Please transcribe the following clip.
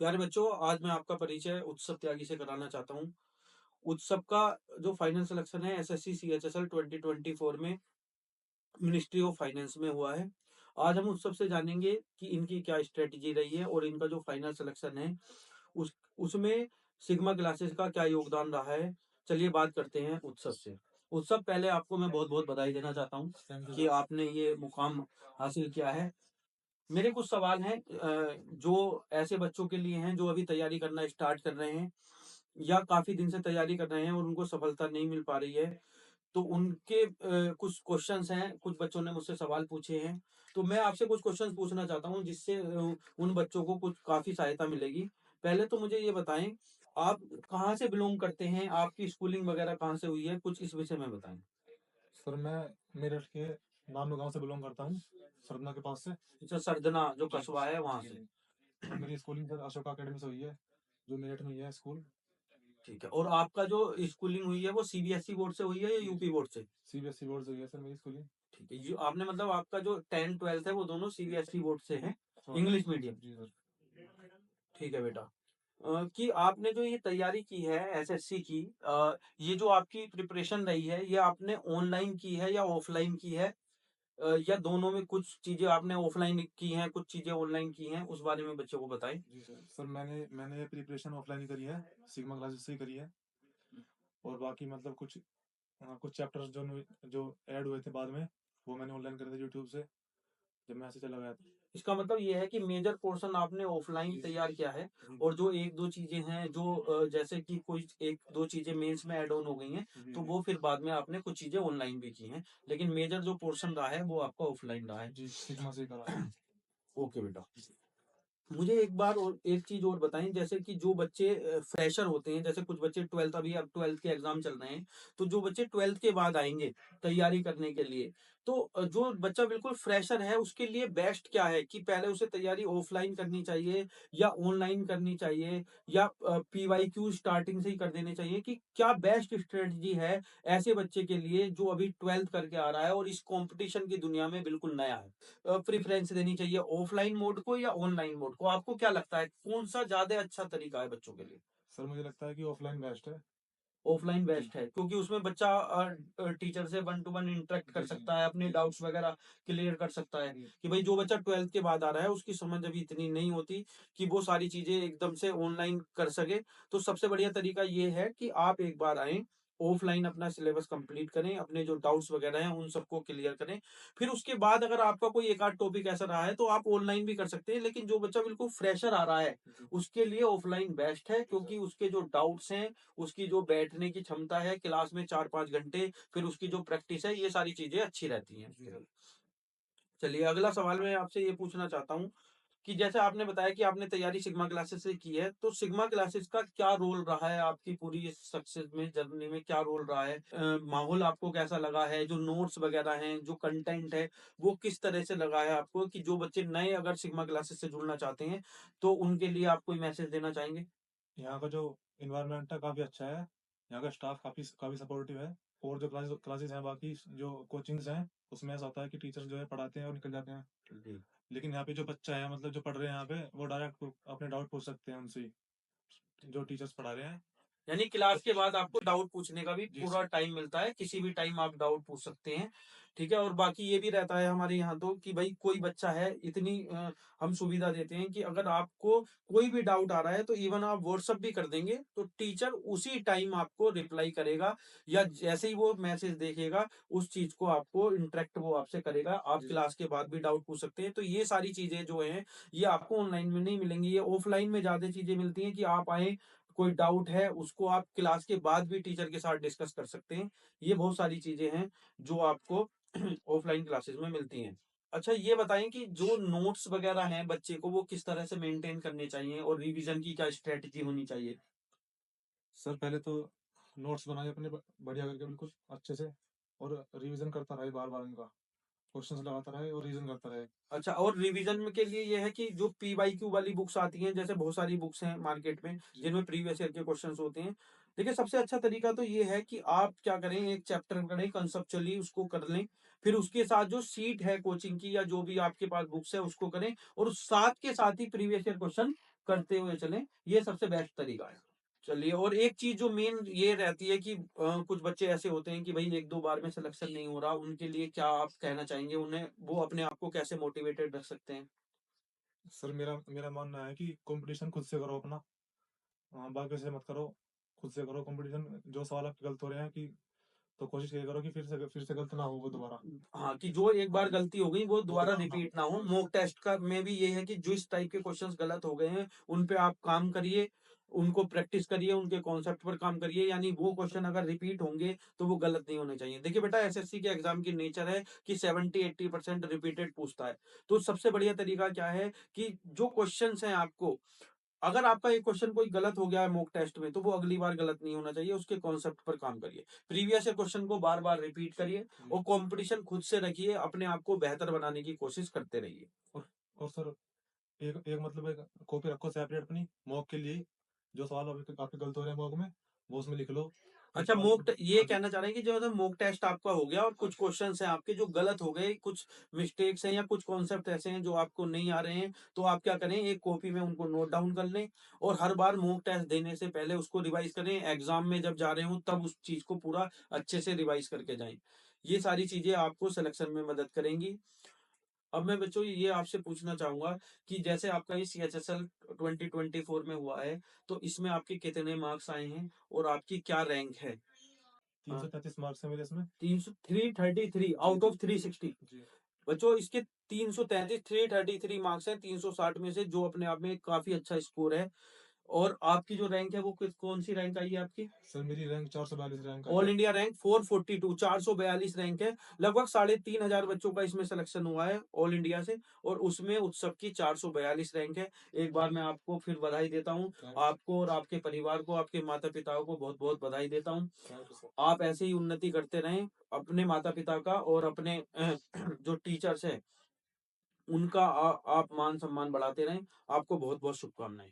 प्यारे बच्चों, आज मैं आपका परिचय उत्सव त्यागी से कराना चाहता हूँ। उत्सव का जो फाइनल सिलेक्शन है एसएससी सीएचएसएल 2024 में मिनिस्ट्री ऑफ फाइनेंस में हुआ है। आज हम उत्सव से जानेंगे कि इनकी क्या स्ट्रेटजी रही है और इनका जो फाइनल सिलेक्शन है उसमें सिग्मा क्लासेस का क्या योगदान रहा है। चलिए बात करते हैं उत्सव से। उत्सव, पहले आपको मैं बहुत बहुत बधाई देना चाहता हूँ कि आपने ये मुकाम हासिल किया है। मेरे कुछ सवाल हैं जो ऐसे बच्चों के लिए हैं जो अभी तैयारी करना स्टार्ट कर रहे हैं या काफी दिन से तैयारी कर रहे हैं और उनको सफलता नहीं मिल पा रही है। तो उनके कुछ क्वेश्चंस हैं, कुछ बच्चों ने मुझसे सवाल पूछे हैं। तो मैं आपसे कुछ क्वेश्चंस पूछना चाहता हूँ जिससे उन बच्चों को कुछ काफी सहायता मिलेगी। पहले तो मुझे ये बताएं, आप कहाँ से बिलोंग करते हैं, आपकी स्कूलिंग वगैरह कहाँ से हुई है, कुछ इस विषय में बताएं। सर मैं मेरठ के नामलो गांव से बिलोंग करता हूँ, सरदना के पास से। अच्छा, सरदना जो कस्बा है वहां से। और मेरी स्कूलिंग सर अशोका अकेडमी से हुई है, जो मेरठ में ही है स्कूल। ठीक है, और आपका जो स्कूलिंग हुई है वो सीबीएसई बोर्ड से हुई है या यूपी बोर्ड से? सीबीएसई बोर्ड से हुई है सर मेरी स्कूलिंग। ठीक है, जो आपने मतलब आपका जो 10-12 है वो दोनों सीबीएसई बोर्ड से है, हाँ इंग्लिश मीडियम। जी सर। ठीक है बेटा। कि आपने जो ये तैयारी की है एसएससी की, ये जो आपकी प्रिपरेशन रही है ये आपने ऑनलाइन की है या ऑफलाइन की है, या दोनों में कुछ चीजें आपने ऑफलाइन की हैं, कुछ चीजें ऑनलाइन की हैं, उस बारे में बच्चों को बताएं। जी सर। सर मैंने ये प्रिपरेशन ऑफलाइन ही करी है, सिग्मा क्लासेस से ही करी है। और बाकी मतलब कुछ चैप्टर्स जो ऐड हुए थे बाद में, वो मैंने ऑनलाइन करे थे यूट्यूब से, जब मैं ऐसे चला गया था। इसका मतलब ये है कि मेजर पोर्शन आपने ऑफलाइन तैयार किया है, और जो एक दो चीजें हैं जो जैसे कि कोई एक दो चीजें मेंस में ऐड ऑन हो गई हैं, तो वो फिर बाद में आपने कुछ चीजें ऑनलाइन भी की हैं, लेकिन मेजर जो पोर्शन रहा है वो आपका ऑफलाइन रहा है। जी सिग्मा से ही करा है। ओके बेटा। मुझे एक बार और एक चीज और बताएं, जैसे कि जो बच्चे फ्रेशर होते हैं, जैसे कुछ बच्चे ट्वेल्थ, अभी अब ट्वेल्थ के एग्जाम चल रहे हैं, तो जो बच्चे ट्वेल्थ के बाद आएंगे तैयारी करने के लिए, तो जो बच्चा बिल्कुल फ्रेशर है उसके लिए बेस्ट क्या है, कि पहले उसे तैयारी ऑफलाइन करनी चाहिए या ऑनलाइन करनी चाहिए, या पीवाईक्यू स्टार्टिंग से ही कर देने चाहिए, कि क्या बेस्ट स्ट्रेटजी है ऐसे बच्चे के लिए जो अभी ट्वेल्थ करके आ रहा है और इस कंपटीशन की दुनिया में बिल्कुल नया है? प्रेफरेंस देनी चाहिए ऑफलाइन मोड को या ऑनलाइन मोड को? आपको क्या लगता है कौन सा ज्यादा अच्छा तरीका है बच्चों के लिए? सर मुझे लगता है कि ऑफलाइन बेस्ट है। ऑफलाइन बेस्ट है, क्योंकि उसमें बच्चा टीचर से वन टू वन इंटरेक्ट कर सकता है, अपने डाउट्स वगैरह क्लियर कर सकता है। कि भाई जो बच्चा ट्वेल्थ के बाद आ रहा है उसकी समझ अभी इतनी नहीं होती कि वो सारी चीजें एकदम से ऑनलाइन कर सके। तो सबसे बढ़िया तरीका ये है कि आप एक बार आए, ऑफलाइन अपना सिलेबस कंप्लीट करें, अपने जो डाउट्स वगैरह हैं उन सबको क्लियर करें। फिर उसके बाद अगर आपका कोई एक आध टॉपिक ऐसा रहा है तो आप ऑनलाइन भी कर सकते हैं, लेकिन जो बच्चा बिल्कुल फ्रेशर आ रहा है उसके लिए ऑफलाइन बेस्ट है, क्योंकि उसके जो डाउट्स हैं, उसकी जो बैठने की क्षमता है क्लास में 4-5 घंटे, फिर उसकी जो प्रैक्टिस है, ये सारी चीजें अच्छी रहती हैं। चलिए अगला सवाल मैं आपसे ये पूछना चाहता हूँ कि जैसे आपने बताया कि आपने तैयारी सिग्मा क्लासेस से की है, तो सिग्मा क्लासेस का क्या रोल रहा है आपकी पूरी इस सक्सेस में, जर्नी में क्या रोल रहा है? माहौल आपको कैसा लगा है, जो नोट्स वगैरह हैं, जो कंटेंट है, वो किस तरह से लगा है आपको, कि जो बच्चे नए अगर सिग्मा क्लासेस से जुड़ना चाहते हैं तो उनके लिए आप कोई मैसेज देना चाहेंगे? यहाँ का जो इन्वायरमेंट है काफ़ी अच्छा है। यहाँ का स्टाफ काफ़ी काफ़ी सपोर्टिव है। और जो क्लासेस हैं, बाकी जो कोचिंग्स हैं, उसमें ऐसा होता है कि टीचर जो है पढ़ाते हैं और निकल जाते हैं। जी। लेकिन यहाँ पे जो बच्चा है, मतलब जो पढ़ रहे हैं यहाँ पे, वो डायरेक्ट अपने डाउट पूछ सकते हैं उनसे ही, जो टीचर्स पढ़ा रहे हैं। यानी क्लास के बाद आपको डाउट पूछने का भी जी पूरा टाइम मिलता है, किसी भी टाइम आप डाउट पूछ सकते हैं। ठीक है, और बाकी ये भी रहता है हमारे यहाँ तो कि भाई कोई बच्चा है, इतनी हम सुविधा देते हैं कि अगर आपको कोई भी डाउट आ रहा है तो इवन आप व्हाट्सअप भी कर देंगे तो टीचर उसी टाइम आपको रिप्लाई करेगा, या जैसे ही वो मैसेज देखेगा उस चीज को आपको इंटरेक्ट वो आपसे करेगा। आप क्लास के बाद भी डाउट पूछ सकते हैं। तो ये सारी चीजें जो हैं ये आपको ऑनलाइन में नहीं मिलेंगी, ये ऑफलाइन में ज्यादा चीजें मिलती हैं, कि आप आए, कोई डाउट है उसको आप क्लास के बाद भी टीचर के साथ डिस्कस कर सकते हैं। ये बहुत सारी चीजें हैं जो आपको ऑफलाइन क्लासेस में मिलती हैं। अच्छा ये बताएं कि जो नोट्स वगैरह हैं बच्चे को वो किस तरह से मेंटेन करने चाहिए और रिवीजन की क्या स्ट्रेटजी होनी चाहिए? सर पहले तो नोट्स बनाए अपने बढ़िया करके, बिल्कुल अच्छे से, और रिवीजन करता रहे बार बार इनका। क्वेश्चंस लगाता रहे और रीजन करता रहे। अच्छा, और रिवीजन में के लिए ये है कि जो पीवाईक्यू वाली बुक्स आती हैं, जैसे बहुत सारी बुक्स हैं मार्केट में जी। जिनमें प्रीवियस ईयर के क्वेश्चंस होते हैं। देखिए, सबसे अच्छा तरीका तो ये है कि आप क्या करें, एक चैप्टर करें कंसेप्चुअली, उसको कर लें। फिर उसके साथ जो सीट है कोचिंग की या जो भी आपके पास बुक्स है उसको करें, और साथ के साथ ही प्रीवियस ईयर क्वेश्चन करते हुए चलें। ये सबसे बेस्ट तरीका है। चलिए, और एक चीज जो मेन ये रहती है कि कुछ बच्चे ऐसे होते हैं कि भाई 1-2 बार में सिलेक्शन नहीं हो रहा, उनके लिए क्या आप कहना चाहेंगे? उन्हें वो अपने आप को कैसे मोटिवेटेड रख सकते हैं? सर मेरा मेरा मानना है कि कंपटीशन खुद से करो अपना। हाँ, बाकी से मत करो, खुद से करो कंपटीशन। जो सवाल आपके गलत हो रहे हैं कि तो कोशिश ये करो कि फिर से गलत ना हो वो दोबारा। हाँ, कि जो एक बार गलती हो गई वो दोबारा दोबारा रिपीट ना हो। मॉक टेस्ट का में भी ये है कि जो इस टाइप के क्वेश्चंस गलत हो गए हैं, उन पे आप काम करिए, उनको प्रैक्टिस करिए, उनके कॉन्सेप्ट पर काम करिए, यानी वो क्वेश्चन अगर रिपीट होंगे तो वो गलत नहीं होने चाहिए। देखिए बेटा, एसएससी के एग्जाम की नेचर है कि 70-80% रिपीटेड पूछता है। तो सबसे बढ़िया तरीका क्या है कि जो क्वेश्चंस हैं आपको, अगर आपका एक क्वेश्चन कोई गलत हो गया है मॉक टेस्ट में, तो वो अगली बार गलत नहीं होना चाहिए। उसके कॉन्सेप्ट पर काम करिए, प्रीवियस क्वेश्चन को बार बार रिपीट करिए, और कंपटीशन खुद से रखिए, अपने आप को बेहतर बनाने की कोशिश करते रहिए। और सर एक एक मतलब एक कॉपी रखो सेपरेट अपनी मॉक के लिए। जो सवाल आपके गलत हो रहे हैं मॉक में, वो उसमें लिख लो। फिर अच्छा, सवाल ये आगे। कहना चाह रहे हैं कि जो है मॉक टेस्ट आपका हो गया और कुछ क्वेश्चंस हैं आपके जो गलत हो गए, कुछ मिस्टेक्स हैं या कुछ कॉन्सेप्ट ऐसे हैं जो आपको नहीं आ रहे हैं, तो आप क्या करें, एक कॉपी में उनको नोट डाउन कर लें, और हर बार मॉक टेस्ट देने से पहले उसको रिवाइज करें। एग्जाम में जब जा रहे हो तब उस चीज को पूरा अच्छे से रिवाइज करके जाएं। ये सारी चीजें आपको सिलेक्शन में मदद करेंगी। अब मैं बच्चों ये आपसे पूछना चाहूंगा कि जैसे आपका ये CHSL 2024 में हुआ है, तो इसमें आपके कितने मार्क्स आए हैं और आपकी क्या रैंक है? 333 मार्क्स है मेरे इसमें। 333 आउट ऑफ 360। जी। बच्चों, इसके 333 333 मार्क्स हैं 360 में से, जो अपने आप में काफी अच्छा स्कोर है। और आपकी जो रैंक है वो कौन सी रैंक आई है आपकी? सर मेरी रैंक 442 रैंक आई ऑल है। इंडिया रैंक 442, 442 रैंक है। लगभग 3,500 बच्चों का इसमें सिलेक्शन हुआ है ऑल इंडिया से, और उसमें उत्सव की 442 रैंक है। एक बार मैं आपको फिर बधाई देता हूँ, आपको और आपके परिवार को, आपके माता पिताओं को बहुत बहुत बधाई देता हूँ। Thank you sir. आप ऐसे ही उन्नति करते रहें, अपने माता पिता का और अपने जो टीचर्स है उनका आप मान सम्मान बढ़ाते रहें। आपको बहुत बहुत शुभकामनाएं।